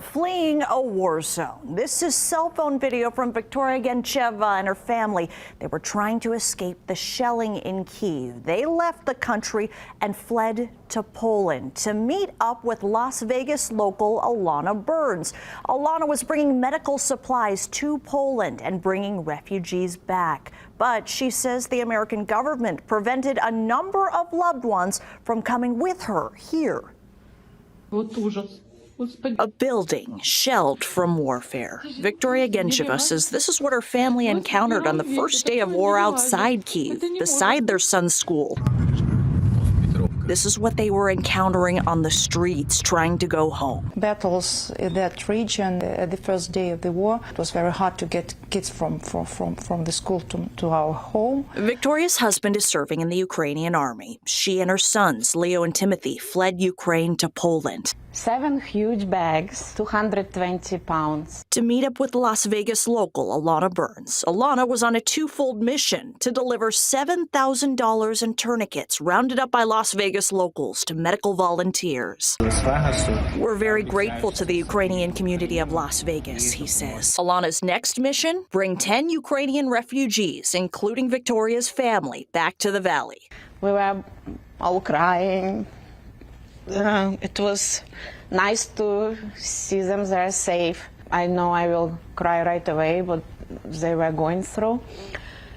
Fleeing a war zone. This is cell phone video from Victoria Gencheva and her family. They were trying to escape the shelling in Kyiv. They left the country and fled to Poland to meet up with Las Vegas local Alana Burns. Alana was bringing medical supplies to Poland and bringing refugees back. But she says the American government prevented a number of loved ones from coming with her here. A building shelled from warfare. Victoria Gencheva says this is what her family encountered on the first day of war outside Kyiv, beside their son's school. This is what they were encountering on the streets, trying to go home. Battles in that region at the first day of the war. It was very hard to get kids from the school to our home. Victoria's husband is serving in the Ukrainian army. She and her sons, Leo and Timothy, fled Ukraine to Poland. 7 huge bags, 220 pounds. To meet up with Las Vegas local Alana Burns. Alana was on a twofold mission to deliver $7,000 in tourniquets rounded up by Las Vegas locals to medical volunteers. We're very grateful to the Ukrainian community of Las Vegas, he says. Alana's next mission, bring 10 Ukrainian refugees, including Victoria's family, back to the valley. We were all crying. It was nice to see them there safe. I know I will cry right away what they were going through.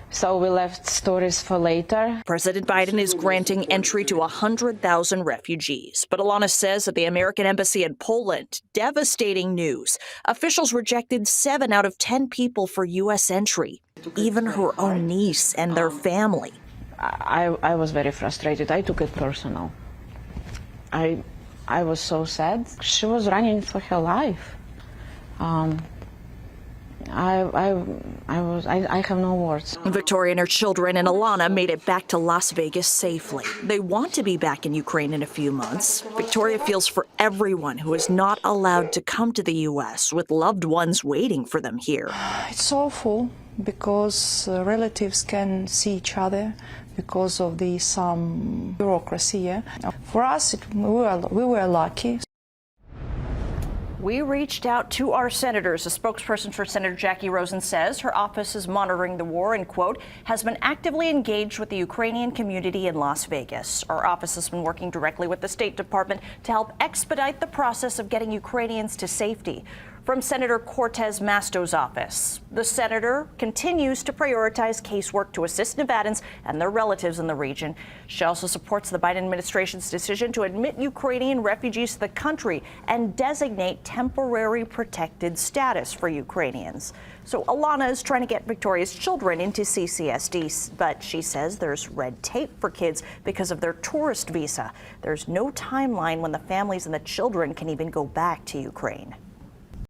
So we left stories for later. President Biden is granting entry to 100,000 refugees. But Alana says at the American Embassy in Poland, devastating news. Officials rejected 7 out of 10 people for U.S. entry, even her own niece and their family. I was very frustrated. I took it personal. I was so sad. She was running for her life. I have no words. Victoria and her children and Alana made it back to Las Vegas safely. They want to be back in Ukraine in a few months. Victoria feels for everyone who is not allowed to come to the U.S. with loved ones waiting for them here. It's awful because relatives can see each other because of some bureaucracy. Yeah? For us, we were lucky. We reached out to our senators. A spokesperson for Senator Jackie Rosen says her office is monitoring the war and, quote, has been actively engaged with the Ukrainian community in Las Vegas. Our office has been working directly with the State Department to help expedite the process of getting Ukrainians to safety. From Senator Cortez Masto's office, the senator continues to prioritize casework to assist Nevadans and their relatives in the region. She also supports the Biden administration's decision to admit Ukrainian refugees to the country and designate temporary protected status for Ukrainians. So Alana is trying to get Victoria's children into CCSD, but she says there's red tape for kids because of their tourist visa. There's no timeline when the families and the children can even go back to Ukraine.